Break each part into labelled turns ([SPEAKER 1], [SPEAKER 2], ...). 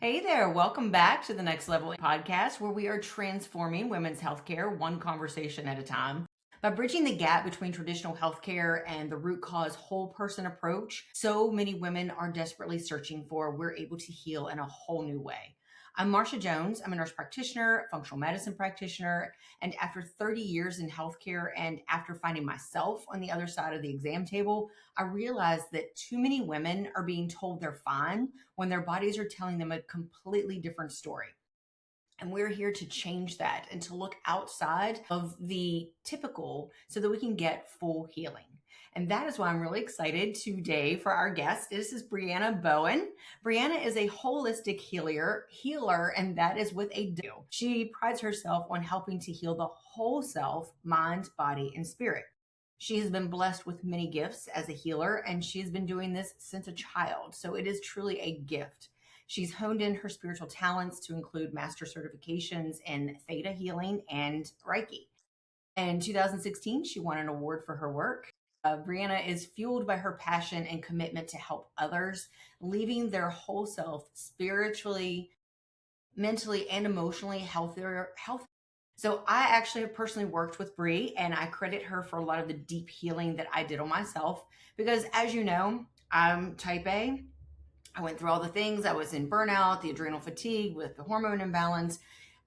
[SPEAKER 1] Hey there, welcome back to the Next Level podcast, where we are transforming women's healthcare one conversation at a time. By bridging the gap between traditional healthcare and the root cause whole person approach so many women are desperately searching for, we're able to heal in a whole new way. I'm Marcia Jones. I'm a nurse practitioner, functional medicine practitioner, and after 30 years in healthcare and after finding myself on the other side of the exam table, I realized that too many women are being told they're fine when their bodies are telling them a completely different story. And we're here to change that and to look outside of the typical so that we can get full healing. And that is why I'm really excited today for our guest. This is Breanna Bowen. Breanna is a holistic healer, and that is with a do. She prides herself on helping to heal the whole self, mind, body, and spirit. She has been blessed with many gifts as a healer, and she has been doing this since a child. So it is truly a gift. She's honed in her spiritual talents to include master certifications in Theta Healing and Reiki. In 2016, she won an award for her work. Breanna is fueled by her passion and commitment to help others, leaving their whole self spiritually, mentally, and emotionally healthier. So I actually have personally worked with Bree, and I credit her for a lot of the deep healing that I did on myself because, as you know, I'm type A. I went through all the things. I was in burnout, the adrenal fatigue with the hormone imbalance.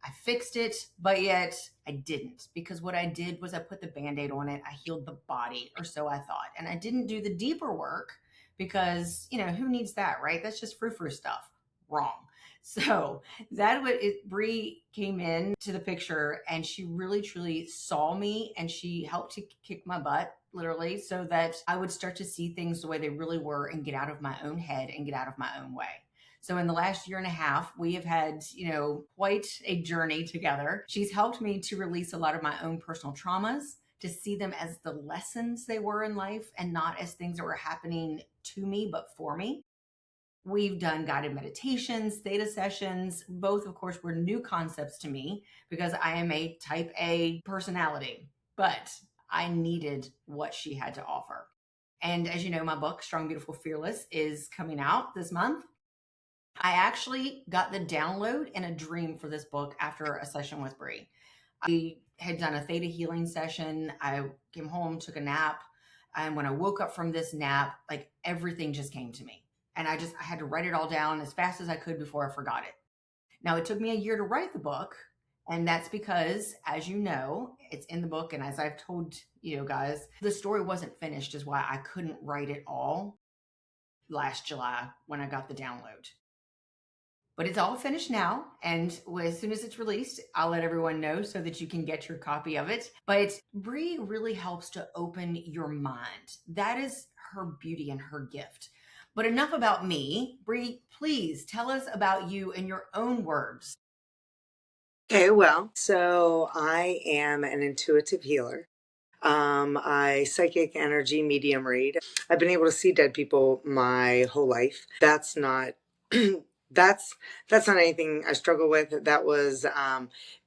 [SPEAKER 1] I fixed it, but yet I didn't, because what I did was I put the Band-Aid on it. I healed the body, or so I thought. And I didn't do the deeper work because, who needs that, right? That's just frou-frou stuff. Wrong. So that what it Bree came in to the picture, and she really truly saw me, and she helped to kick my butt literally so that I would start to see things the way they really were and get out of my own head and get out of my own way. So in the last year and a half, we have had, quite a journey together. She's helped me to release a lot of my own personal traumas, to see them as the lessons they were in life and not as things that were happening to me, but for me. We've done guided meditations, theta sessions. Both, of course, were new concepts to me because I am a type A personality, but I needed what she had to offer. And as you know, my book, Strong, Beautiful, Fearless, is coming out this month. I actually got the download in a dream for this book after a session with Bree. I had done a theta healing session. I came home, took a nap. And when I woke up from this nap, like everything just came to me. And I had to write it all down as fast as I could before I forgot it. Now, it took me a year to write the book. And that's because, as you know, it's in the book. And as I've told you guys, the story wasn't finished, is why I couldn't write it all last July when I got the download. But it's all finished now. And as soon as it's released, I'll let everyone know so that you can get your copy of it. But Bree really helps to open your mind. That is her beauty and her gift. But enough about me. Bree, please tell us about you in your own words.
[SPEAKER 2] Okay, well, so I am an intuitive healer. I psychic energy medium read. I've been able to see dead people my whole life. That's not that's not anything I struggle with. That was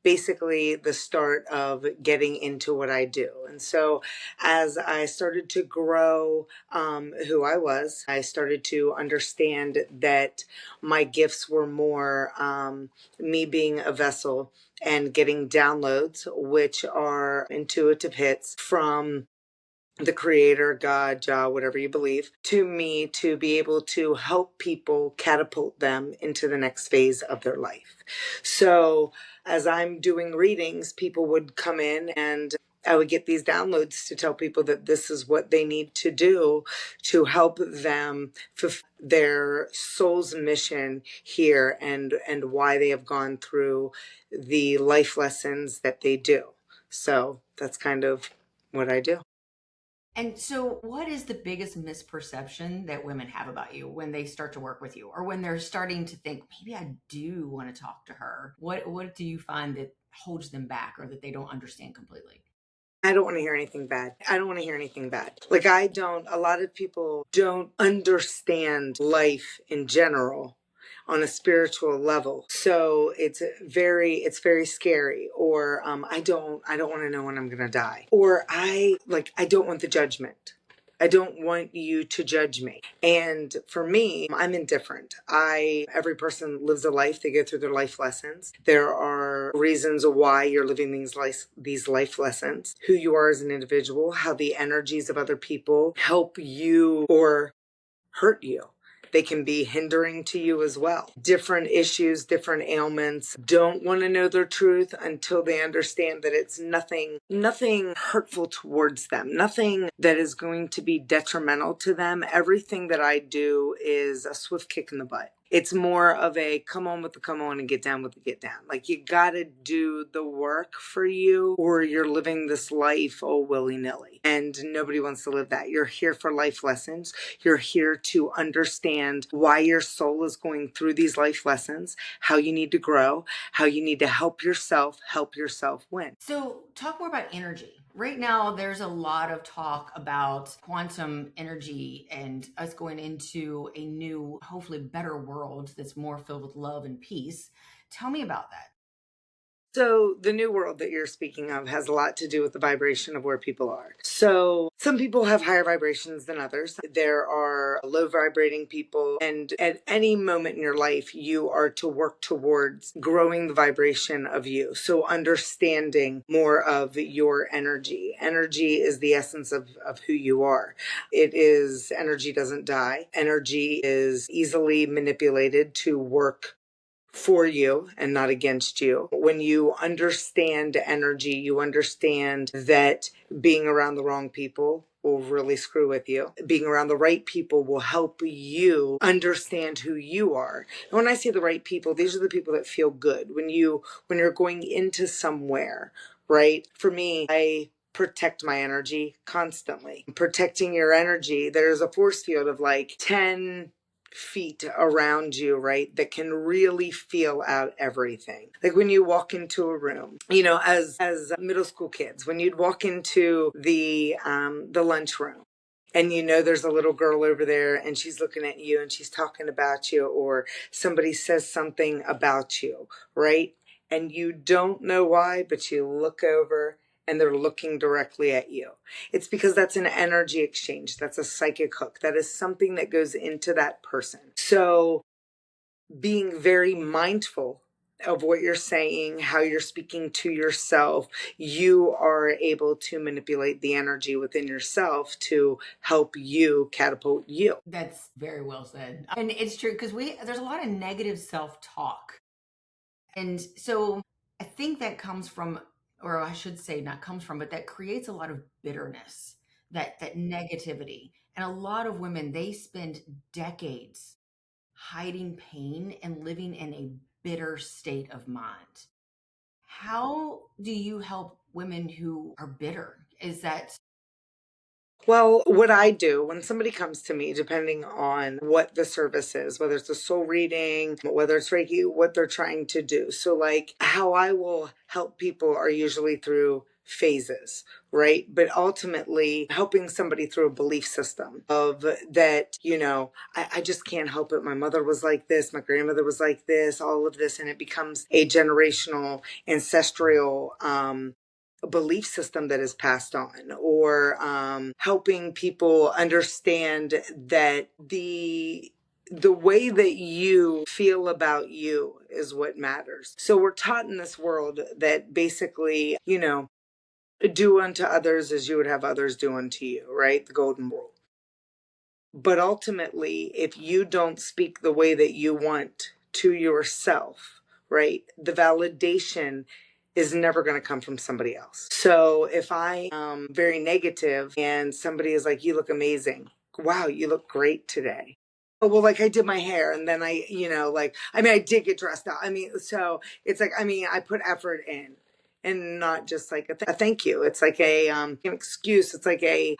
[SPEAKER 2] basically the start of getting into what I do. And so as I started to grow who I was, I started to understand that my gifts were more me being a vessel and getting downloads, which are intuitive hits from the creator, God, Jah, whatever you believe, to me to be able to help people catapult them into the next phase of their life. So as I'm doing readings, people would come in and I would get these downloads to tell people that this is what they need to do to help them fulfill their soul's mission here and why they have gone through the life lessons that they do. So that's kind of what I do.
[SPEAKER 1] And so, what is the biggest misperception that women have about you when they start to work with you, or when they're starting to think, maybe I do want to talk to her? What do you find that holds them back, or that they don't understand completely?
[SPEAKER 2] I don't want to hear anything bad. I don't want to hear anything bad. Like, a lot of people don't understand life in general on a spiritual level. So it's very scary. Or, I don't want to know when I'm going to die. Or I don't want the judgment. I don't want you to judge me. And for me, I'm indifferent. Every person lives a life. They go through their life lessons. There are reasons why you're living these life lessons, who you are as an individual, how the energies of other people help you or hurt you. They can be hindering to you as well. Different issues, different ailments, don't want to know their truth until they understand that it's nothing hurtful towards them, nothing that is going to be detrimental to them. Everything that I do is a swift kick in the butt. It's more of a come on with the come on and get down with the get down. Like, you gotta do the work for you, or you're living this life all willy-nilly. And nobody wants to live that. You're here for life lessons. You're here to understand why your soul is going through these life lessons, how you need to grow, how you need to help yourself win.
[SPEAKER 1] So, talk more about energy. Right now, there's a lot of talk about quantum energy and us going into a new, hopefully better world that's more filled with love and peace. Tell me about that.
[SPEAKER 2] So the new world that you're speaking of has a lot to do with the vibration of where people are. So some people have higher vibrations than others. There are low vibrating people, and at any moment in your life, you are to work towards growing the vibration of you. So understanding more of your energy. Energy is the essence of who you are. Energy doesn't die. Energy is easily manipulated to work for you and not against you. When you understand energy, you understand that being around the wrong people will really screw with you. Being around the right people will help you understand who you are. And when I say the right people, these are the people that feel good. When you're going into somewhere, right? For me, I protect my energy constantly. Protecting your energy, there's a force field of like 10 feet around you, right, that can really feel out everything. Like when you walk into a room, as middle school kids, when you'd walk into the lunchroom, and there's a little girl over there and she's looking at you and she's talking about you, or somebody says something about you, right? And you don't know why, but you look over and they're looking directly at you. It's because that's an energy exchange. That's a psychic hook. That is something that goes into that person. So being very mindful of what you're saying, how you're speaking to yourself, you are able to manipulate the energy within yourself to help you catapult you.
[SPEAKER 1] That's very well said. And it's true because there's a lot of negative self-talk. And so I think that comes from, or I should say not comes from, but that creates a lot of bitterness, that negativity. And a lot of women, they spend decades hiding pain and living in a bitter state of mind. How do you help women who are bitter? Is that
[SPEAKER 2] Well, what I do when somebody comes to me, depending on what the service is, whether it's a soul reading, whether it's Reiki, what they're trying to do. So, like, how I will help people are usually through phases, right? But ultimately, helping somebody through a belief system of that, I just can't help it. My mother was like this, my grandmother was like this, all of this, and it becomes a generational, ancestral, belief system that is passed on, or helping people understand that the way that you feel about you is what matters. So we're taught in this world that basically, do unto others as you would have others do unto you, right? The golden rule. But ultimately, if you don't speak the way that you want to yourself, right, the validation is never going to come from somebody else. So if I am very negative and somebody is like, you look amazing. Wow, you look great today. Oh, well, like I did my hair and then I did get dressed up. So it's like, I put effort in and not just like a thank you. It's like an excuse. It's like a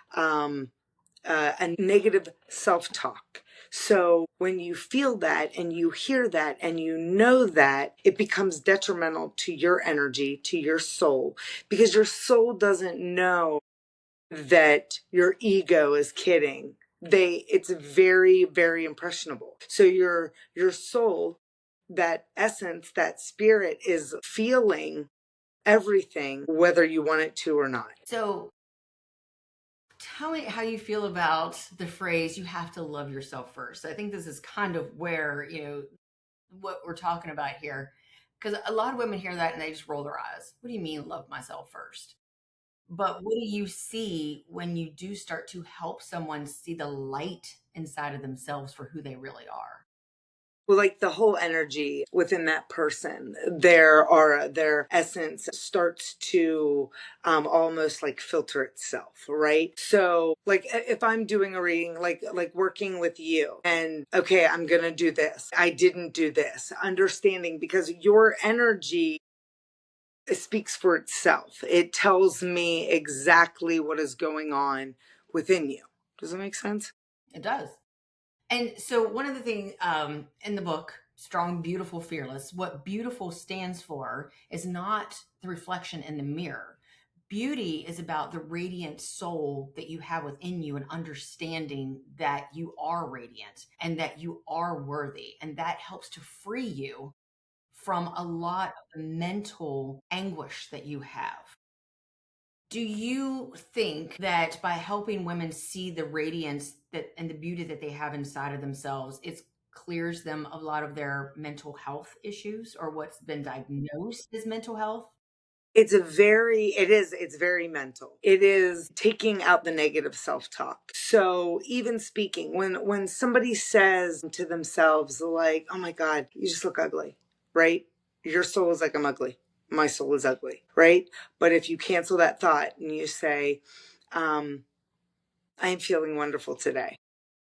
[SPEAKER 2] negative self-talk. So when you feel that and you hear that and you know that, it becomes detrimental to your energy, to your soul, because your soul doesn't know that your ego is kidding. It's very, very impressionable. So your soul, that essence, that spirit is feeling everything, whether you want it to or not.
[SPEAKER 1] so? Tell me how you feel about the phrase, you have to love yourself first. I think this is kind of where, what we're talking about here. Because a lot of women hear that and they just roll their eyes. What do you mean, love myself first? But what do you see when you do start to help someone see the light inside of themselves for who they really are?
[SPEAKER 2] Well, like the whole energy within that person, their aura, their essence starts to almost like filter itself, right? So, like if I'm doing a reading, like working with you, and okay, I'm gonna do this. I didn't do this. Understanding because your energy speaks for itself. It tells me exactly what is going on within you. Does that make sense?
[SPEAKER 1] It does. And so, one of the things in the book, Strong, Beautiful, Fearless, what beautiful stands for is not the reflection in the mirror. Beauty is about the radiant soul that you have within you and understanding that you are radiant and that you are worthy. And that helps to free you from a lot of the mental anguish that you have. Do you think that by helping women see the radiance that and the beauty that they have inside of themselves, it clears them a lot of their mental health issues or what's been diagnosed as mental health?
[SPEAKER 2] It's very mental. It is taking out the negative self-talk. So even speaking, when somebody says to themselves like, oh my God, you just look ugly, right? Your soul is like, I'm ugly. My soul is ugly, right? But if you cancel that thought and you say, I am feeling wonderful today,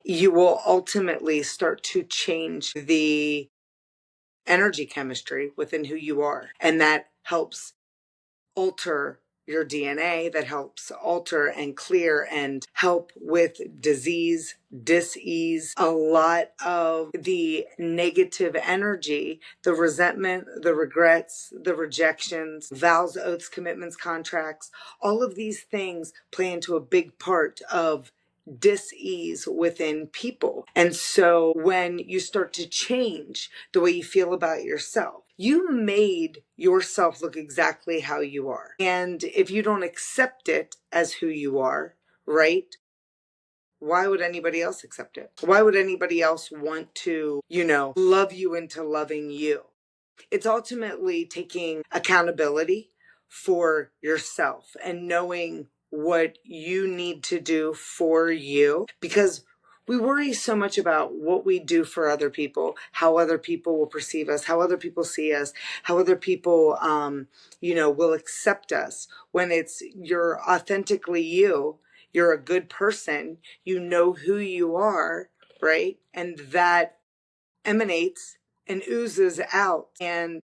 [SPEAKER 2] you will ultimately start to change the energy chemistry within who you are. And that helps alter your DNA, that helps alter and clear and help with disease, dis-ease, a lot of the negative energy, the resentment, the regrets, the rejections, vows, oaths, commitments, contracts, all of these things play into a big part of dis-ease within people. And so when you start to change the way you feel about yourself, you made yourself look exactly how you are. And if you don't accept it as who you are, right? Why would anybody else accept it? Why would anybody else want to, love you into loving you? It's ultimately taking accountability for yourself and knowing what you need to do for you, because we worry so much about what we do for other people, how other people will perceive us, how other people see us, how other people, will accept us. When it's you're authentically you, you're a good person, you know who you are, right? And that emanates and oozes out and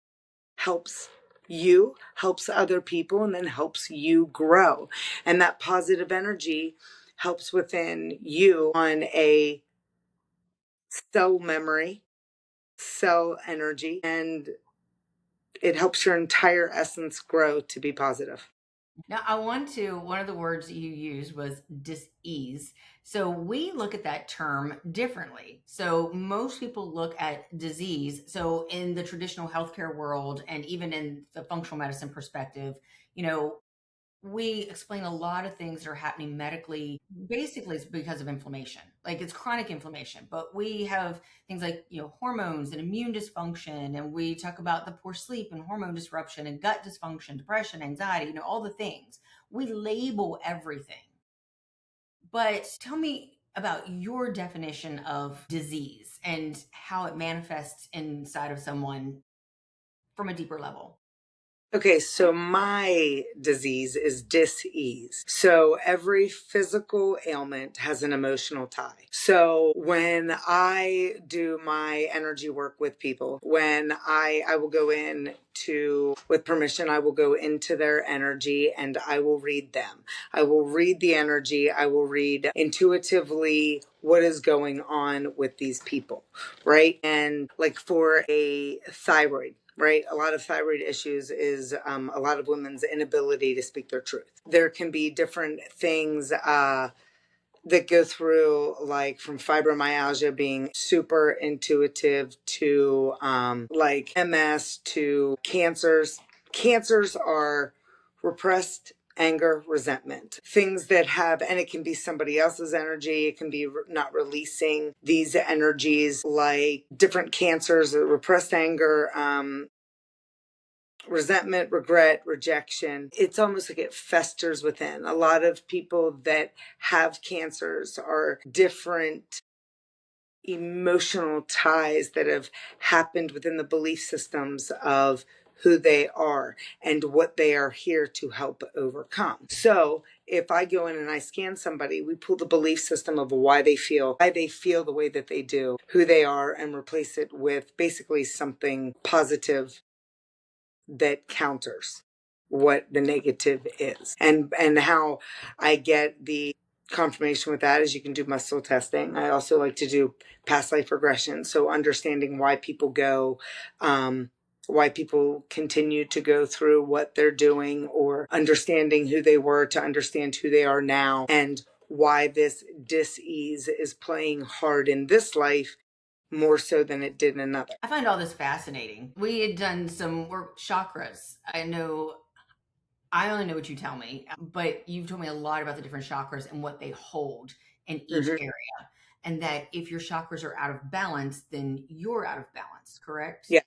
[SPEAKER 2] helps you, helps other people, and then helps you grow. And that positive energy helps within you on a cell memory, cell energy, and it helps your entire essence grow to be positive.
[SPEAKER 1] Now, one of the words that you used was dis-ease. So we look at that term differently. So most people look at disease. So in the traditional healthcare world and even in the functional medicine perspective, you know, we explain a lot of things that are happening medically. Basically, it's because of inflammation. Like it's chronic inflammation, but we have things like, hormones and immune dysfunction. And we talk about the poor sleep and hormone disruption and gut dysfunction, depression, anxiety, all the things. We label everything. But tell me about your definition of disease and how it manifests inside of someone from a deeper level.
[SPEAKER 2] Okay, so my disease is dis-ease. So every physical ailment has an emotional tie. So when I do my energy work with people, when I will go in to, with permission, I will go into their energy and I will read them. I will read the energy. I will read intuitively what is going on with these people, right? And like for a thyroid, right? A lot of thyroid issues is a lot of women's inability to speak their truth. There can be different things that go through, like from fibromyalgia being super intuitive to like MS to cancers. Cancers are repressed anger, resentment, things that have, and it can be somebody else's energy. It can be not releasing these energies, like different cancers, repressed anger, resentment, regret, rejection. It's almost like it festers within. A lot of people that have cancers are different emotional ties that have happened within the belief systems of who they are and what they are here to help overcome. So if I go in and I scan somebody, we pull the belief system of why they feel the way that they do, who they are, and replace it with basically something positive that counters what the negative is. And how I get the confirmation with that is you can do muscle testing. I also like to do past life regression, so understanding why people go, why people continue to go through what they're doing, or understanding who they were to understand who they are now, and why this dis-ease is playing hard in this life more so than it did in another.
[SPEAKER 1] I find all this fascinating. We had done some work chakras. I only know what you tell me, but you've told me a lot about the different chakras and what they hold in each
[SPEAKER 2] Mhm.
[SPEAKER 1] area. And that if your chakras are out of balance, then you're out of balance, correct?
[SPEAKER 2] Yeah.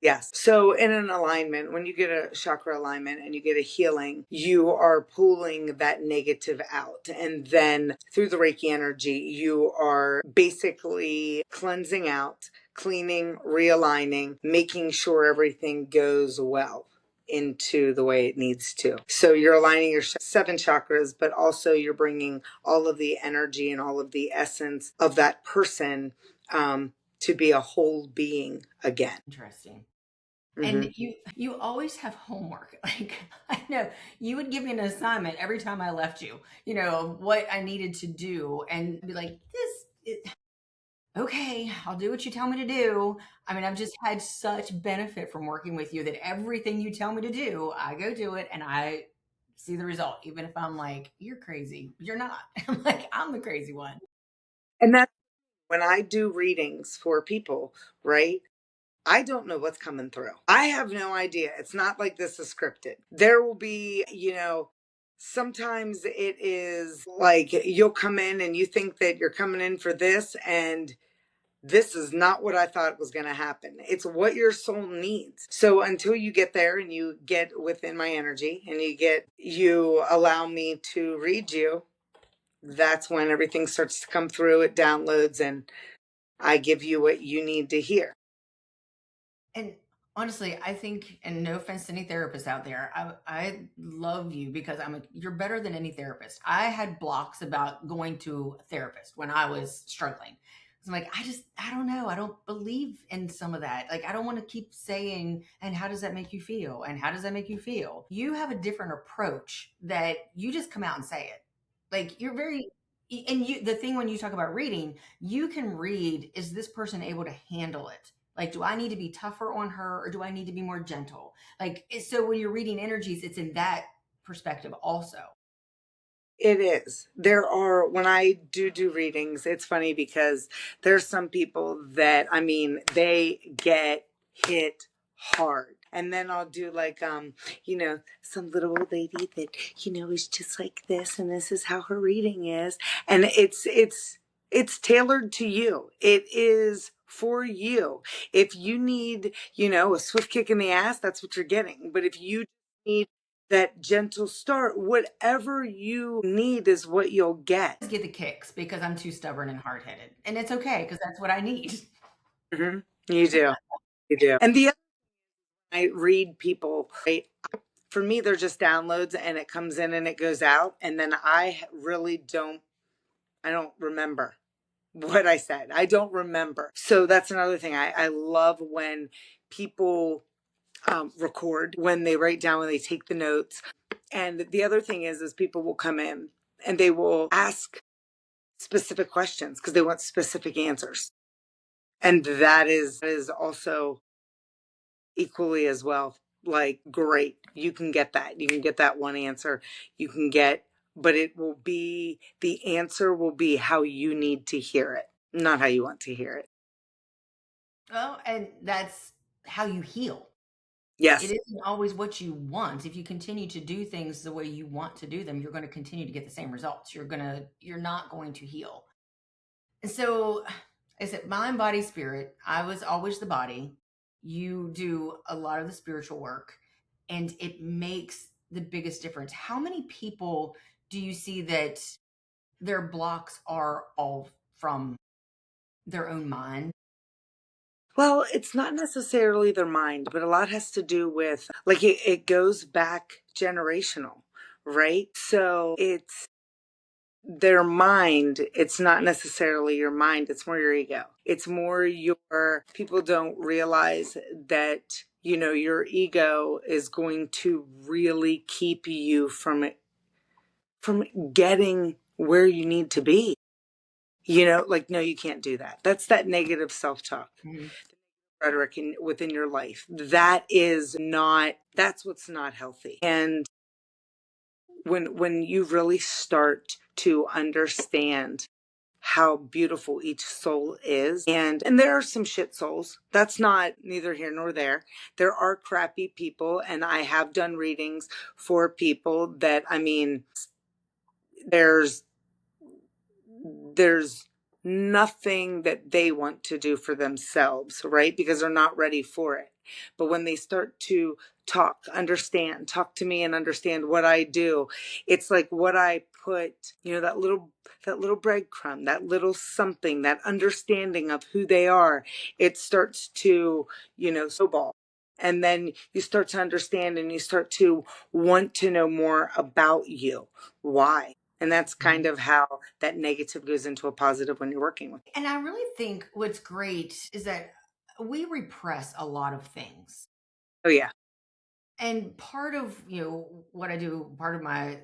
[SPEAKER 2] Yes. So in an alignment, when you get a chakra alignment and you get a healing, you are pulling that negative out. And then through the Reiki energy, you are basically cleansing out, cleaning, realigning, making sure everything goes well into the way it needs to. So you're aligning your seven chakras, but also you're bringing all of the energy and all of the essence of that person, to be a whole being again.
[SPEAKER 1] Interesting.
[SPEAKER 2] Mm-hmm.
[SPEAKER 1] And you always have homework. Like, I know you would give me an assignment every time I left you, of what I needed to do, and be like, okay, I'll do what you tell me to do. I mean, I've just had such benefit from working with you that everything you tell me to do, I go do it and I see the result. Even if I'm like, you're crazy, you're not. I'm like, I'm the crazy one.
[SPEAKER 2] And that's when I do readings for people, right? I don't know what's coming through. I have no idea. It's not like this is scripted. There will be, sometimes it is like you'll come in and you think that you're coming in for this, and this is not what I thought was going to happen. It's what your soul needs. So until you get there and you get within my energy and you allow me to read you, that's when everything starts to come through. It downloads and I give you what you need to hear.
[SPEAKER 1] And honestly, I think, and no offense to any therapists out there, I love you because you're better than any therapist. I had blocks about going to a therapist when I was struggling. I'm like, I don't know. I don't believe in some of that. Like, I don't want to keep saying, and how does that make you feel? And how does that make you feel? You have a different approach that you just come out and say it. Like, you're very, and the thing when you talk about reading, you can read, is this person able to handle it? Like, do I need to be tougher on her or do I need to be more gentle? Like, so when you're reading energies, it's in that perspective also.
[SPEAKER 2] It is. There are, when I do readings, it's funny because there's some people that, I mean, they get hit hard. And then I'll do like, some little old lady that, is just like this, and this is how her reading is. And it's tailored to you. It is for you. If you need, a swift kick in the ass, that's what you're getting. But if you need that gentle start, whatever you need is what you'll get.
[SPEAKER 1] Get the kicks because I'm too stubborn and hard headed. And it's okay because that's what I need.
[SPEAKER 2] Hmm. You do. You do. And the other, I read people, right? For me, they're just downloads and it comes in and it goes out. And then I don't remember what I said. I don't remember. So that's another thing. I love when people record, when they write down, when they take the notes. And the other thing is people will come in and they will ask specific questions because they want specific answers. And that is also equally as well, like, great. You can get that. You can get that one answer. You can get, but the answer will be how you need to hear it, not how you want to hear it.
[SPEAKER 1] Well, and that's how you heal.
[SPEAKER 2] Yes.
[SPEAKER 1] It isn't always what you want. If you continue to do things the way you want to do them, you're going to continue to get the same results. You're not going to heal. And so I said, mind, body, spirit. I was always the body. You do a lot of the spiritual work, and it makes the biggest difference. How many people do you see that their blocks are all from their own mind?
[SPEAKER 2] Well, it's not necessarily their mind, but a lot has to do with like it goes back generational, right? So it's their mind. It's not necessarily your mind, it's more your ego. It's more your people don't realize that, your ego is going to really keep you from getting where you need to be. Like, no, you can't do that. That's that negative self-talk
[SPEAKER 1] Mhm.
[SPEAKER 2] rhetoric within your life. That's what's not healthy. And when you really start to understand how beautiful each soul is, and there are some shit souls, that's not neither here nor there. There are crappy people, and I have done readings for people that, I mean, there's there's nothing that they want to do for themselves, right? Because they're not ready for it. But when they start to talk to me and understand what I do, it's like what I put, that little breadcrumb, that little something, that understanding of who they are, it starts to, snowball. And then you start to understand and you start to want to know more about you. Why? And that's kind
[SPEAKER 1] Mhm.
[SPEAKER 2] of how that negative goes into a positive when you're working with.
[SPEAKER 1] And I really think what's great is that we repress a lot of things.
[SPEAKER 2] Oh yeah.
[SPEAKER 1] And part of, what I do, part of my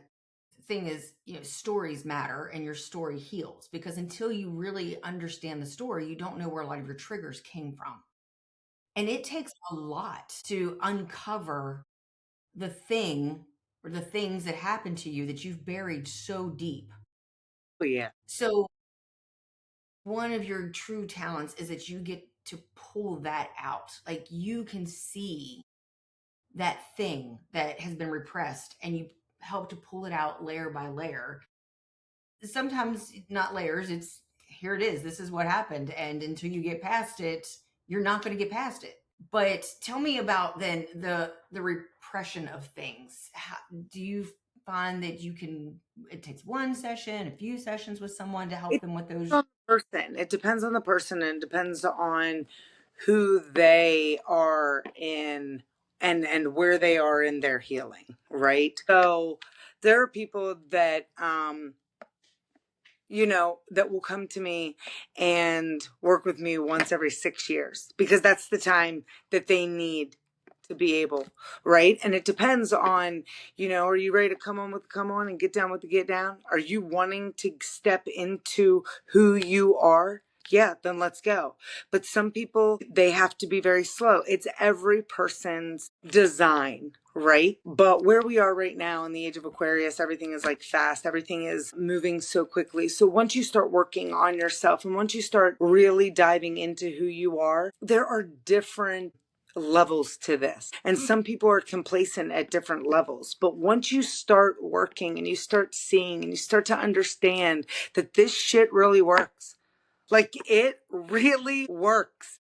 [SPEAKER 1] thing is, stories matter and your story heals, because until you really understand the story, you don't know where a lot of your triggers came from. And it takes a lot to uncover the thing or the things that happened to you that you've buried so deep.
[SPEAKER 2] Oh yeah.
[SPEAKER 1] So one of your true talents is that you get to pull that out. Like you can see that thing that has been repressed and you help to pull it out layer by layer. Sometimes not layers, it's here it is. This is what happened. And until you get past it, you're not going to get past it. But tell me about then the repression of things. How, do you find that it takes one session, a few sessions with someone to help
[SPEAKER 2] It
[SPEAKER 1] them with
[SPEAKER 2] depends
[SPEAKER 1] those?
[SPEAKER 2] on the person. It depends on the person and depends on who they are in and where they are in their healing, right? So there are people that that will come to me and work with me once every 6 years because that's the time that they need to be able, right? And it depends on, are you ready to come on and get down with the get down? Are you wanting to step into who you are? Yeah, then let's go. But some people, they have to be very slow. It's every person's design, right? But where we are right now in the age of Aquarius, everything is like fast, everything is moving so quickly. So once you start working on yourself and once you start really diving into who you are, there are different levels to this. And some people are complacent at different levels. But once you start working and you start seeing and you start to understand that this shit really works, like it really works,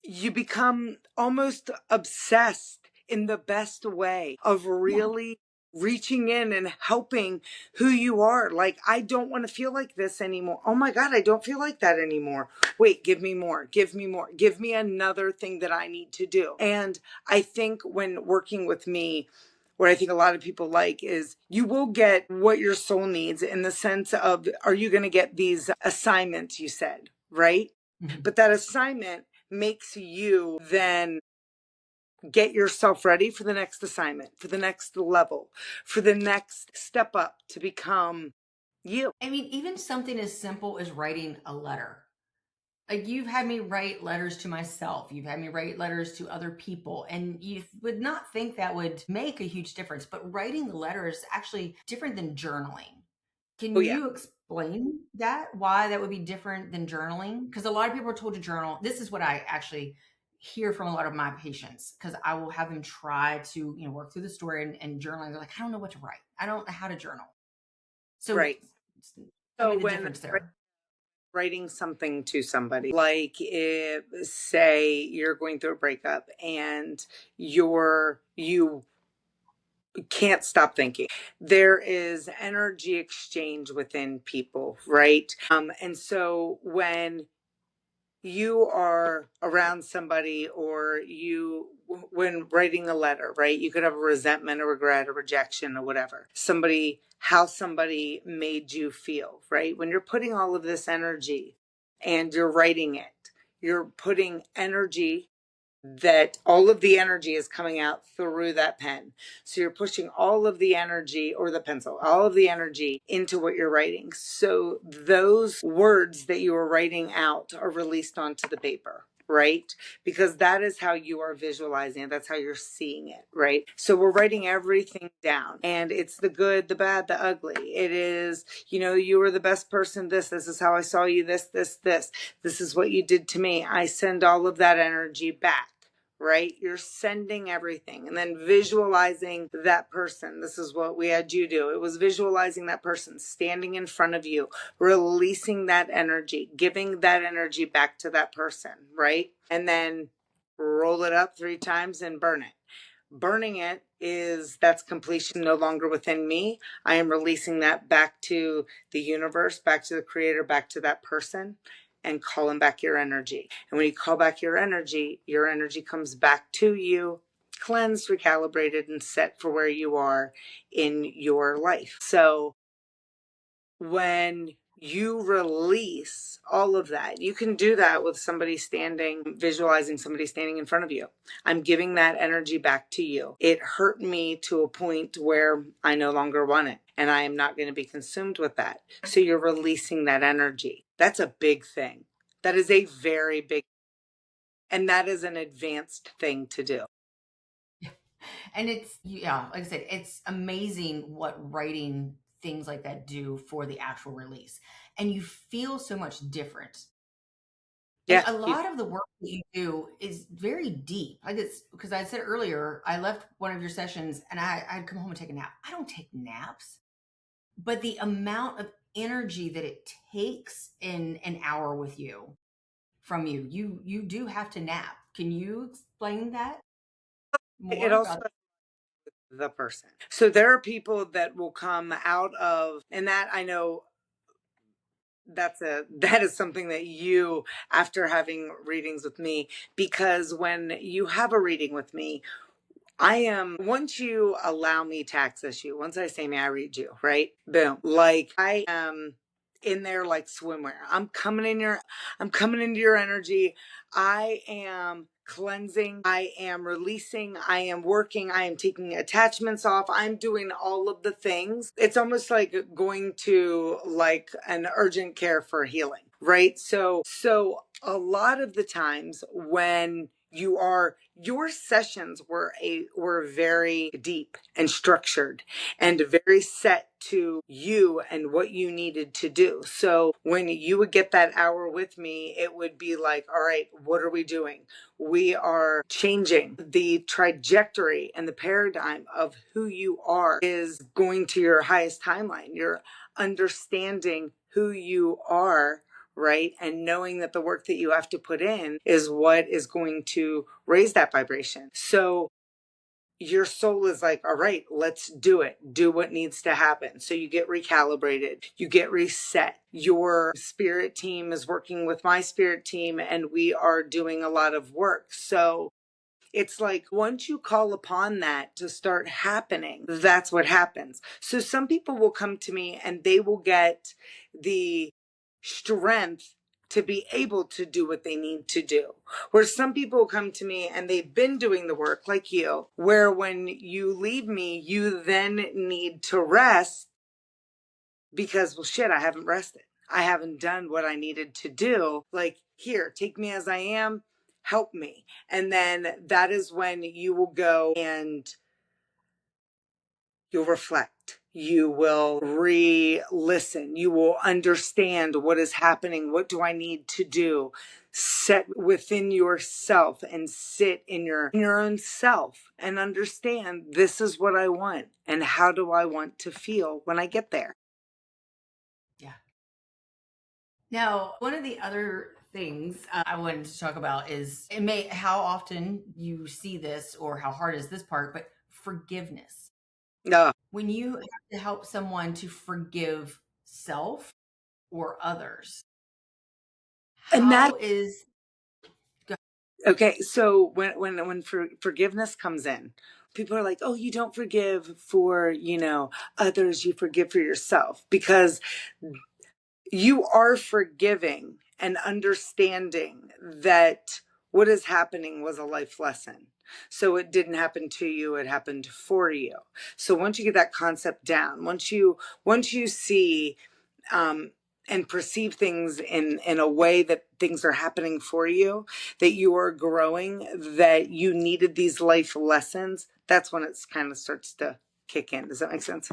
[SPEAKER 2] you become almost obsessed in the best way of
[SPEAKER 1] Yeah.
[SPEAKER 2] really reaching in and helping who you are. Like, I don't want to feel like this anymore. Oh my God, I don't feel like that anymore. Wait, give me more, give me more, give me another thing that I need to do. And I think when working with me, what I think a lot of people like is you will get what your soul needs in the sense of, are you going to get these assignments, you said, right?
[SPEAKER 1] Mhm.
[SPEAKER 2] But that assignment makes you then get yourself ready for the next assignment, for the next level, for the next step up to become you.
[SPEAKER 1] I mean, even something as simple as writing a letter. Like you've had me write letters to myself, you've had me write letters to other people, and you would not think that would make a huge difference. But writing the letter is actually different than journaling.
[SPEAKER 2] Oh,
[SPEAKER 1] Can
[SPEAKER 2] yeah.
[SPEAKER 1] you explain that? Why that would be different than journaling? Because a lot of people are told to journal. This is what I actually hear from a lot of my patients, because I will have them try to, work through the story and journaling. They're like, I don't know what to write. I don't know how to journal. So
[SPEAKER 2] Right.
[SPEAKER 1] tell
[SPEAKER 2] So
[SPEAKER 1] me the
[SPEAKER 2] when
[SPEAKER 1] difference there.
[SPEAKER 2] writing something to somebody, like if, say you're going through a breakup and you can't stop thinking, there is energy exchange within people, right? And so when you are around somebody, or when writing a letter, right, you could have a resentment, a regret, a rejection, or whatever, somebody, how somebody made you feel, right? When you're putting all of this energy and you're writing it, you're putting energy, that all of the energy is coming out through that pen. So you're pushing all of the energy, or the pencil, all of the energy into what you're writing. So those words that you are writing out are released onto the paper, right? Because that is how you are visualizing it. That's how you're seeing it, right? So we're writing everything down, and it's the good, the bad, the ugly. It is, you were the best person. This is how I saw you. This is what you did to me. I send all of that energy back, right? You're sending everything, and then visualizing that person. This is what we had you do. It was visualizing that person standing in front of you, releasing that energy, giving that energy back to that person, right? And then roll it up 3 times and burn it. Burning it that's completion, no longer within me. I am releasing that back to the universe, back to the creator, back to that person, and calling back your energy. And when you call back your energy comes back to you, cleansed, recalibrated, and set for where you are in your life. So when you release all of that, you can do that with somebody visualizing somebody standing in front of you. I'm giving that energy back to you. It hurt me to a point where I no longer want it, and I am not going to be consumed with that. So you're releasing that energy. That's a big thing. That is a very big, and that is an advanced thing to do.
[SPEAKER 1] And it's, yeah, like I said, it's amazing what writing things like that do for the actual release. And you feel so much different. And
[SPEAKER 2] Yeah.
[SPEAKER 1] a lot of the work that you do is very deep. Like, it's because I said earlier, I left one of your sessions and I'd come home and take a nap. I don't take naps, but the amount of energy that it takes in an hour with you, from you do have to nap. Can you explain that
[SPEAKER 2] It
[SPEAKER 1] more
[SPEAKER 2] also,
[SPEAKER 1] about?
[SPEAKER 2] the person. So there are people that will come out of, and that I know, that is something that you, after having readings with me, because when you have a reading with me, once you allow me to access you, once I say, may I read you, right? Boom. Like, I am in there like swimwear. I'm coming into your energy. I am cleansing. I am releasing. I am working. I am taking attachments off. I'm doing all of the things. It's almost like going to like an urgent care for healing, right? So a lot of the times when your sessions were very deep and structured and very set to you and what you needed to do. So when you would get that hour with me, it would be like, all right, what are we doing? We are changing the trajectory, and the paradigm of who you are is going to your highest timeline. You're understanding who you are, right? And knowing that the work that you have to put in is what is going to raise that vibration. So your soul is like, all right, let's do it. Do what needs to happen. So you get recalibrated, you get reset. Your spirit team is working with my spirit team, and we are doing a lot of work. So it's like once you call upon that to start happening, that's what happens. So some people will come to me and they will get the strength to be able to do what they need to do. Where some people come to me and they've been doing the work like you, where when you leave me, you then need to rest because, well, shit, I haven't rested. I haven't done what I needed to do. Like, here, take me as I am, help me. And then that is when you will go and you'll reflect. You will re-listen. You will understand what is happening. What do I need to do? Set within yourself and sit in your own self and understand this is what I want and how do I want to feel when I get there.
[SPEAKER 1] Yeah. Now, one of the other things I wanted to talk about is how often you see this or how hard is this part, but forgiveness.
[SPEAKER 2] Uh,
[SPEAKER 1] When you have to help someone to forgive self or others,
[SPEAKER 2] and that
[SPEAKER 1] how is go-
[SPEAKER 2] okay. So when forgiveness comes in, people are like, "Oh, you don't forgive for others. You forgive for yourself because you are forgiving and understanding that what is happening was a life lesson. So it didn't happen to you, it happened for you. So once you get that concept down, once you see um and perceive things in a way that things are happening for you, that you are growing, that you needed these life lessons, that's when it's kind of starts to kick in. Does that make sense?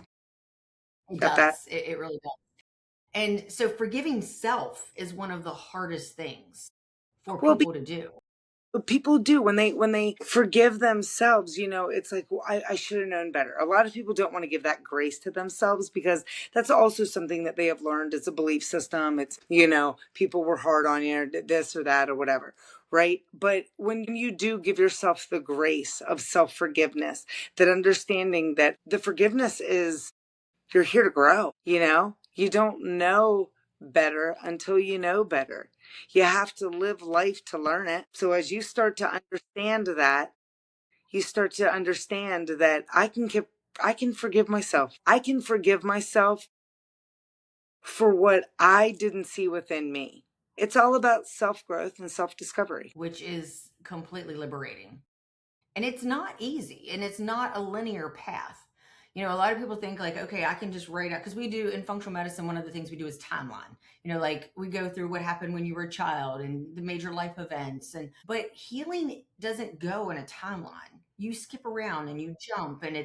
[SPEAKER 1] it
[SPEAKER 2] Got that?
[SPEAKER 1] does. It really does. And so forgiving self is one of the hardest things for
[SPEAKER 2] Well,
[SPEAKER 1] people to do.
[SPEAKER 2] but people do when they forgive themselves, it's like, well, I should have known better. A lot of people don't want to give that grace to themselves because that's also something that they have learned. It's a belief system. It's, people were hard on you, or this or that or whatever. Right. But when you do give yourself the grace of self forgiveness, that understanding that the forgiveness is you're here to grow, you don't know better until you know better. You have to live life to learn it. So as you start to understand that, you start to understand that I can forgive myself. I can forgive myself for what I didn't see within me. It's all about self-growth and self-discovery.
[SPEAKER 1] Which is completely liberating. And it's not easy and it's not a linear path. A lot of people think like, okay, I can just write out because we do in functional medicine, one of the things we do is timeline. Like we go through what happened when you were a child and the major life events. But healing doesn't go in a timeline. You skip around and you jump, and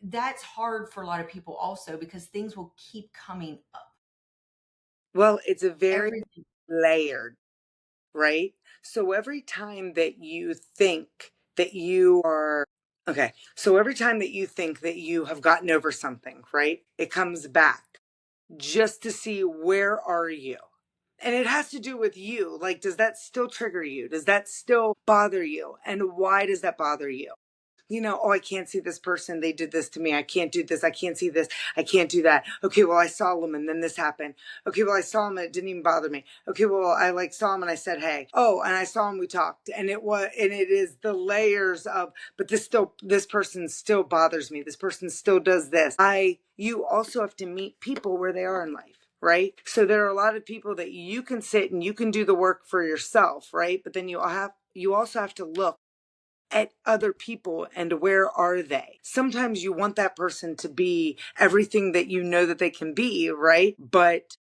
[SPEAKER 1] that's hard for a lot of people also because things will keep coming up.
[SPEAKER 2] Well, it's a very
[SPEAKER 1] Everything.
[SPEAKER 2] layered, right? So every time that you think that you are okay, so every time that you think that you have gotten over something, right? It comes back just to see where are you. And it has to do with you. Like, does that still trigger you? Does that still bother you? And why does that bother you? Oh, I can't see this person. They did this to me. I can't do this. I can't see this. I can't do that. Okay, well, I saw them and then this happened. Okay, well, I saw him and it didn't even bother me. Okay, well, I saw him and I said, hey. Oh, and I saw him, we talked. And it is the layers of, but this person still bothers me. This person still does this. You also have to meet people where they are in life. Right. So there are a lot of people that you can sit and you can do the work for yourself. Right. But then you also have to look at other people and where are they. Sometimes you want that person to be everything that you know that they can be, right? But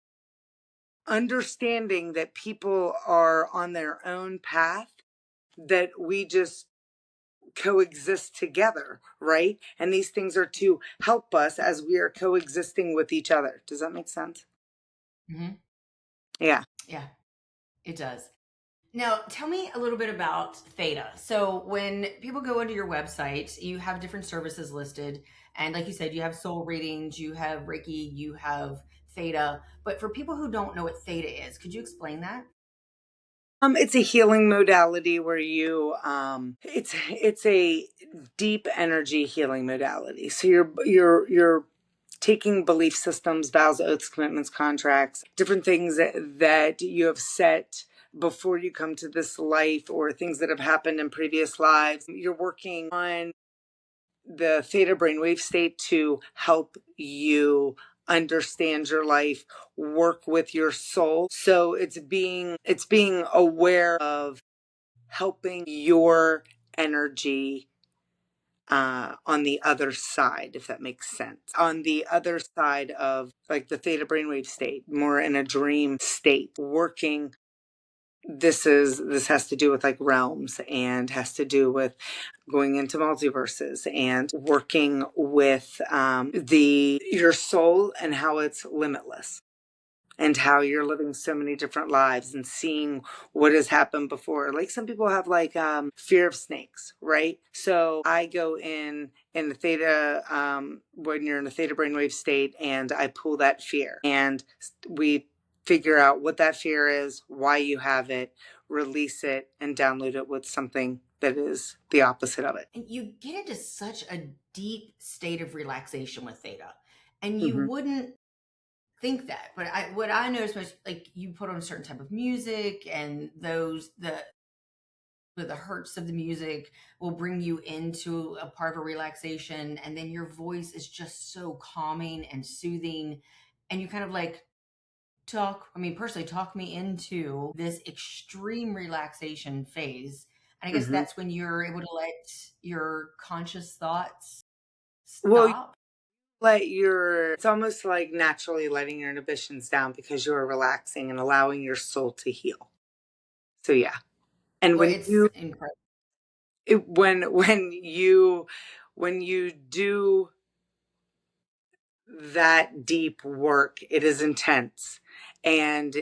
[SPEAKER 2] understanding that people are on their own path, that we just coexist together, right? And these things are to help us as we are coexisting with each other. Does that make sense?
[SPEAKER 1] Hmm.
[SPEAKER 2] Yeah.
[SPEAKER 1] Yeah, it does. Now, tell me a little bit about Theta. So, when people go onto your website, you have different services listed. And like you said, you have soul readings, you have Reiki, you have Theta. But for people who don't know what Theta is, could you explain that?
[SPEAKER 2] It's a healing modality where it's a deep energy healing modality. So you're taking belief systems, vows, oaths, commitments, contracts, different things that you have set before you come to this life or things that have happened in previous lives. You're working on the theta brainwave state to help you understand your life, work with your soul. So it's being aware of helping your energy on the other side, if that makes sense. On the other side of like the theta brainwave state, more in a dream state, working. this has to do with like realms, and has to do with going into multiverses and working with the your soul and how it's limitless, and how you're living so many different lives and seeing what has happened before. Like some people have like fear of snakes, right? So I go in the theta when you're in the theta brainwave state, and I pull that fear, and we figure out what that fear is, why you have it, release it, and download it with something that is the opposite of it.
[SPEAKER 1] And you get into such a deep state of relaxation with theta. And you
[SPEAKER 2] Hmm.
[SPEAKER 1] wouldn't think that, but what I noticed was like you put on a certain type of music, and the hertz of the music will bring you into a part of a relaxation, and then your voice is just so calming and soothing, and you kind of like personally talk me into this extreme relaxation phase. And I guess
[SPEAKER 2] Hmm.
[SPEAKER 1] that's when you're able to let your conscious thoughts
[SPEAKER 2] Well,
[SPEAKER 1] stop.
[SPEAKER 2] let your it's almost like naturally letting your inhibitions down because you're relaxing and allowing your soul to heal. So yeah. And
[SPEAKER 1] Well, it's incredible.
[SPEAKER 2] when you do that deep work, it is intense, and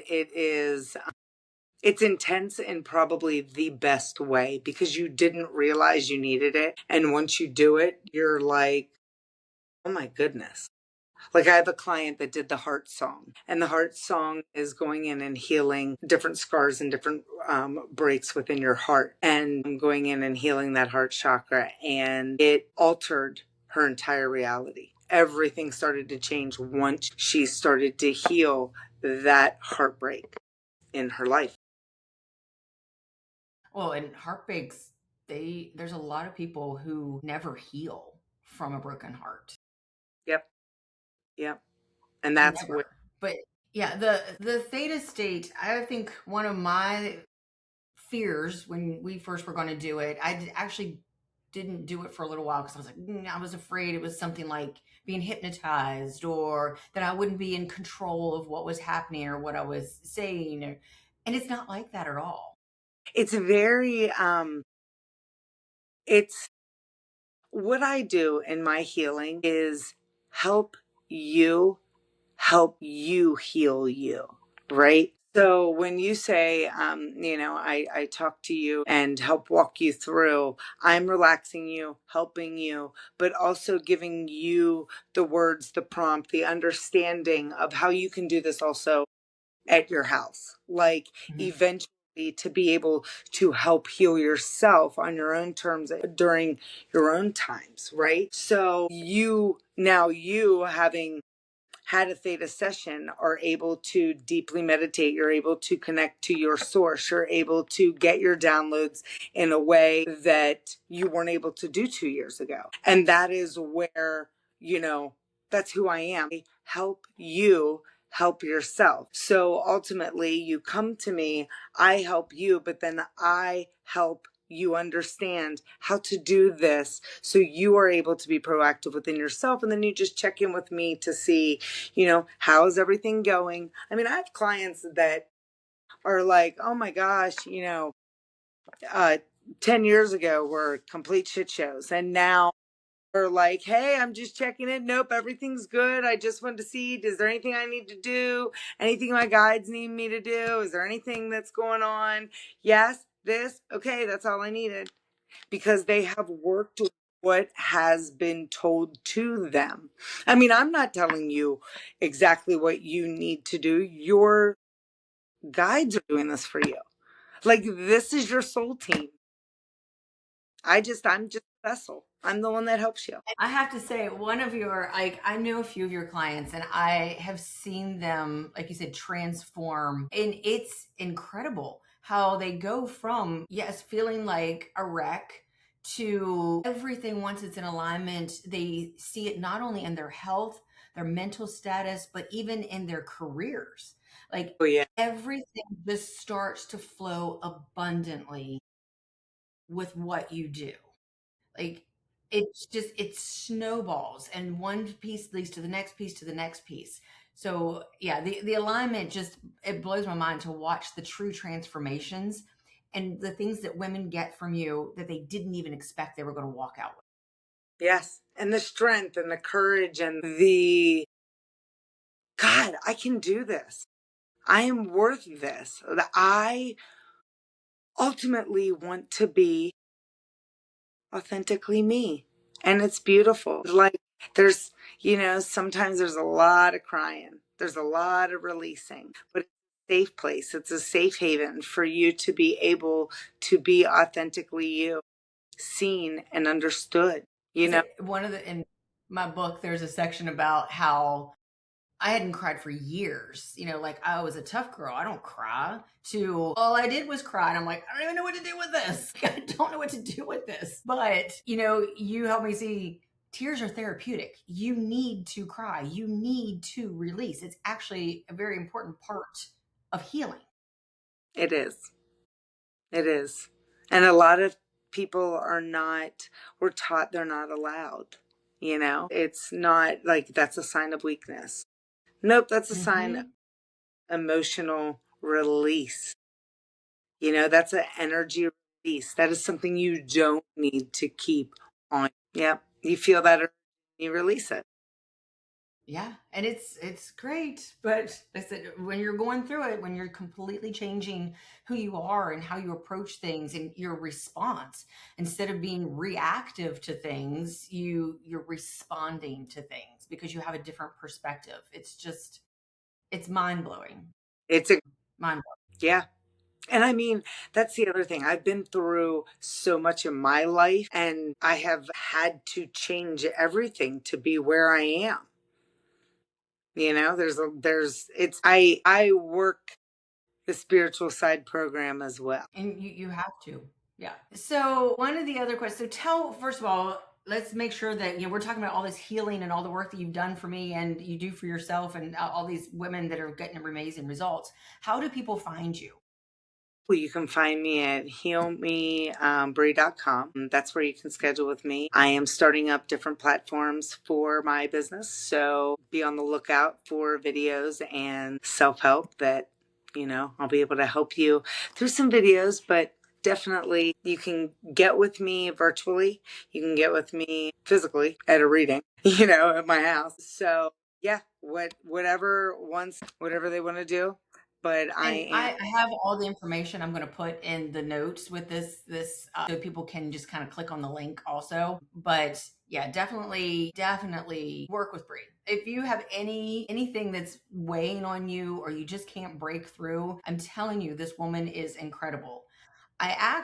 [SPEAKER 2] it's intense in probably the best way, because you didn't realize you needed it, and once you do it, you're like, oh my goodness. Like I have a client that did the heart song, and the heart song is going in and healing different scars and different breaks within your heart, and going in and healing that heart chakra, and it altered her entire reality. Everything started to change once she started to heal that heartbreak in her life.
[SPEAKER 1] Well, and heartbreaks, there's a lot of people who never heal from a broken heart.
[SPEAKER 2] Yep, yep. And that's what.
[SPEAKER 1] Never. But yeah, the theta state, I think one of my fears when we first were going to do it, actually didn't do it for a little while because I was like, I was afraid it was something like being hypnotized, or that I wouldn't be in control of what was happening or what I was saying. And it's not like that at all.
[SPEAKER 2] It's very it's what I do in my healing is help you help you heal you, right? So when you say, I talk to you and help walk you through, I'm relaxing you, helping you, but also giving you the words, the prompt, the understanding of how you can do this also at your house. Like
[SPEAKER 1] Mhm.
[SPEAKER 2] eventually to be able to help heal yourself on your own terms during your own times, right? So you having had a theta session are able to deeply meditate. You're able to connect to your source. You're able to get your downloads in a way that you weren't able to do 2 years ago. And that is where, you know, that's who I am. I help you help yourself. So ultimately, you come to me, I help you, but then I help you understand how to do this so you are able to be proactive within yourself. And then you just check in with me to see, how's everything going? I mean, I have clients that are like, oh my gosh, uh, 10 years ago were complete shit shows. And now are like, hey, I'm just checking in. Nope, everything's good. I just wanted to see, is there anything I need to do? Anything my guides need me to do? Is there anything that's going on? Yes, this. Okay, that's all I needed, because they have worked with what has been told to them. I mean, I'm not telling you exactly what you need to do. Your guides are doing this for you. Like, this is your soul team. I'm just a vessel. I'm the one that helps you.
[SPEAKER 1] I have to say, one of your, like, I know a few of your clients, and I have seen them, like you said, transform. And it's incredible how they go from, yes, feeling like a wreck to everything once it's in alignment. They see it not only in their health, their mental status, but even in their careers. Like
[SPEAKER 2] Oh, yeah.
[SPEAKER 1] everything just starts to flow abundantly with what you do. Like it snowballs, and one piece leads to the next piece to the next piece. So yeah, the alignment just, it blows my mind to watch the true transformations and the things that women get from you that they didn't even expect they were going to walk out with.
[SPEAKER 2] Yes. And the strength and the courage and the God, I can do this. I am worth this. I ultimately want to be authentically me. And it's beautiful. Like there's, sometimes there's a lot of crying, there's a lot of releasing, but it's a safe place. It's a safe haven for you to be able to be authentically you, seen and understood, you
[SPEAKER 1] So
[SPEAKER 2] know?
[SPEAKER 1] one of the, in my book, there's a section about how I hadn't cried for years. Like I was a tough girl. I don't cry. To all I did was cry. And I'm like, I don't even know what to do with this. I don't know what to do with this. But, you help me see tears are therapeutic. You need to cry. You need to release. It's actually a very important part of healing.
[SPEAKER 2] It is. It is. And a lot of people are not, we're taught they're not allowed. It's not like that's a sign of weakness. Nope, that's a sign of
[SPEAKER 1] Mm-hmm.
[SPEAKER 2] emotional release. That's an energy release. That is something you don't need to keep on. Yep. You feel that, you release it.
[SPEAKER 1] Yeah, and it's great, but I said when you're going through it, when you're completely changing who you are and how you approach things and your response, instead of being reactive to things, you're responding to things because you have a different perspective. It's mind blowing,
[SPEAKER 2] It's a,
[SPEAKER 1] mind
[SPEAKER 2] yeah. And I mean, that's the other thing. I've been through so much in my life and I have had to change everything to be where I am. I work the spiritual side program as well.
[SPEAKER 1] and you have to. Yeah. So one of the other questions. So tell first of all, let's make sure that we're talking about all this healing and all the work that you've done for me and you do for yourself and all these women that are getting amazing results. How do people find you?
[SPEAKER 2] Well, you can find me at healmebrie.com. That's where you can schedule with me. I am starting up different platforms for my business, so be on the lookout for videos and self-help that, I'll be able to help you through some videos, but definitely you can get with me virtually. You can get with me physically at a reading, at my house. So, yeah, whatever they want to do, but I
[SPEAKER 1] And
[SPEAKER 2] am.
[SPEAKER 1] I have all the information I'm going to put in the notes with this so people can just kind of click on the link also. But yeah, definitely work with Bree. If you have anything that's weighing on you or you just can't break through, I'm telling you, this woman is incredible. I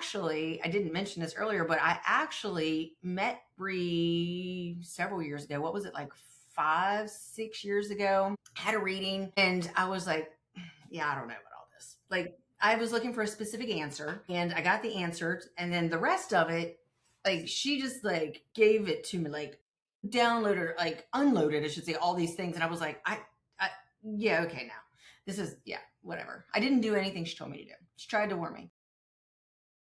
[SPEAKER 1] didn't mention this earlier, but I actually met Bree several years ago. What was it, like 5, 6 years ago? Had a reading and I was like, yeah, I don't know about all this. Like, I was looking for a specific answer and I got the answer. And then the rest of it, like, she just like gave it to me, like, downloaded, like, unloaded, I should say, all these things. And I was like, yeah, okay, now this is, yeah, whatever. I didn't do anything she told me to do. She tried to warn me.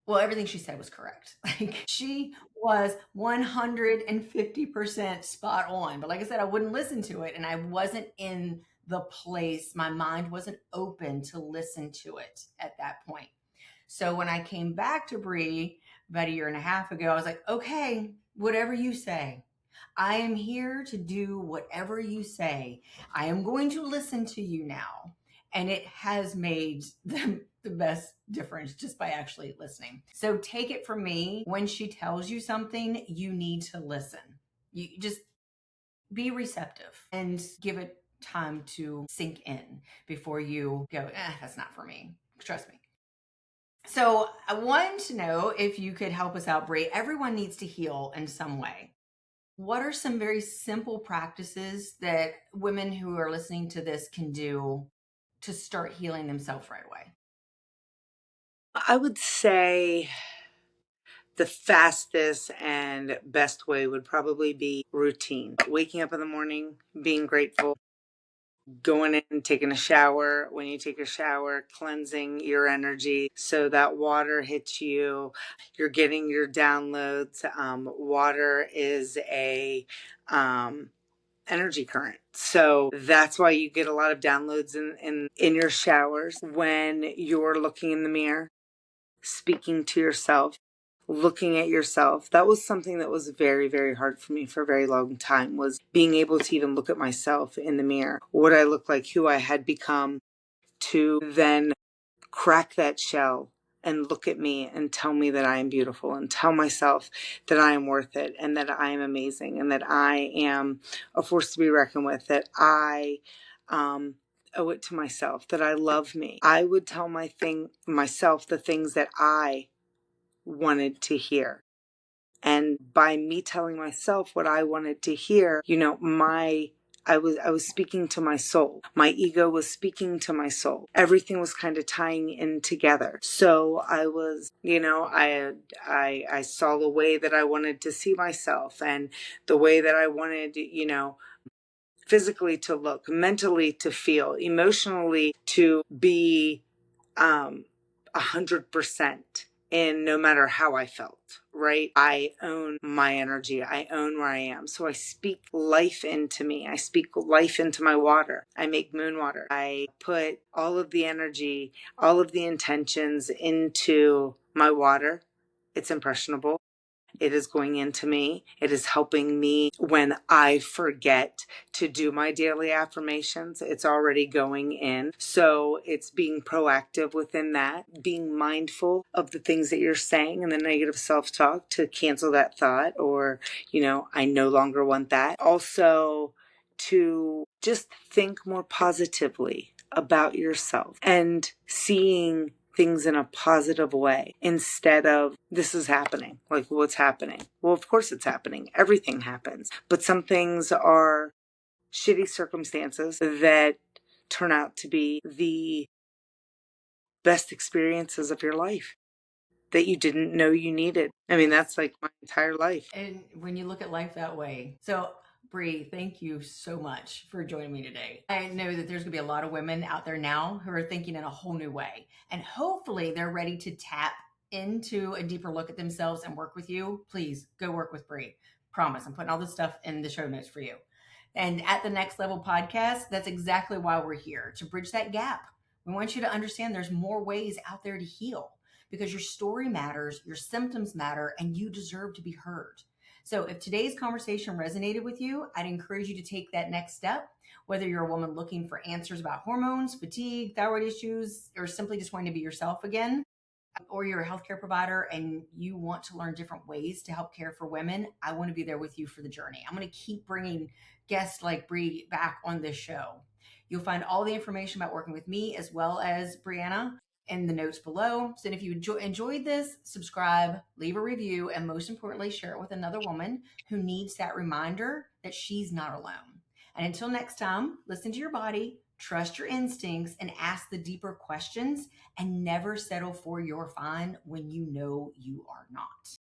[SPEAKER 1] Well, everything she said was correct. Like she was 150% spot on. But like I said, I wouldn't listen to it. And I wasn't in the place, my mind wasn't open to listen to it at that point. So when I came back to Bree about a year and a half ago, I was like, okay, whatever you say. I am here to do whatever you say. I am going to listen to you now. And it has made the best difference just by actually listening. So take it from me. When she tells you something, you need to listen. You just be receptive and give it time to sink in before you go, that's not for me. Trust me. So I wanted to know if you could help us out, Brie. Everyone needs to heal in some way. What are some very simple practices that women who are listening to this can do to start healing themselves right away?
[SPEAKER 2] I would say the fastest and best way would probably be routine. Waking up in the morning, being grateful, going in, taking a shower. When you take a shower, cleansing your energy so that water hits you. You're getting your downloads. Water is a energy current. So that's why you get a lot of downloads in your showers when you're looking in the mirror, speaking to yourself, looking at yourself. That was something that was very, very hard for me for a very long time, was being able to even look at myself in the mirror, what I look like, who I had become, to then crack that shell and look at me and tell me that I am beautiful, and tell myself that I am worth it, and that I am amazing, and that I am a force to be reckoned with, that I owe it to myself, that I love me. I would tell myself the things that I wanted to hear. And by me telling myself what I wanted to hear, I was speaking to my soul. My ego was speaking to my soul. Everything was kind of tying in together. So I was, I saw the way that I wanted to see myself, and the way that I wanted, physically to look, mentally to feel, emotionally to be 100% in, no matter how I felt, right? I own my energy. I own where I am. So I speak life into me. I speak life into my water. I make moon water. I put all of the energy, all of the intentions into my water. It's impressionable. It is going into me. It is helping me when I forget to do my daily affirmations. It's already going in. So it's being proactive within that, being mindful of the things that you're saying and the negative self-talk to cancel that thought, or, I no longer want that. Also, to just think more positively about yourself and seeing things in a positive way, instead of, this is happening. Like, what's happening? Well, of course it's happening. Everything happens. But some things are shitty circumstances that turn out to be the best experiences of your life that you didn't know you needed. I mean, that's like my entire life.
[SPEAKER 1] And when you look at life that way. So, Bree, thank you so much for joining me today. I know that there's going to be a lot of women out there now who are thinking in a whole new way. And hopefully they're ready to tap into a deeper look at themselves and work with you. Please go work with Bree. Promise. I'm putting all this stuff in the show notes for you. And at the Next Level podcast, that's exactly why we're here, to bridge that gap. We want you to understand there's more ways out there to heal, because your story matters, your symptoms matter, and you deserve to be heard. So if today's conversation resonated with you, I'd encourage you to take that next step, whether you're a woman looking for answers about hormones, fatigue, thyroid issues, or simply just wanting to be yourself again, or you're a healthcare provider and you want to learn different ways to help care for women. I want to be there with you for the journey. I'm going to keep bringing guests like Bree back on this show. You'll find all the information about working with me as well as Breanna in the notes below. So if you enjoyed this, subscribe, leave a review, and most importantly, share it with another woman who needs that reminder that she's not alone. And until next time, listen to your body, trust your instincts, and ask the deeper questions, and never settle for you're fine when you know you are not.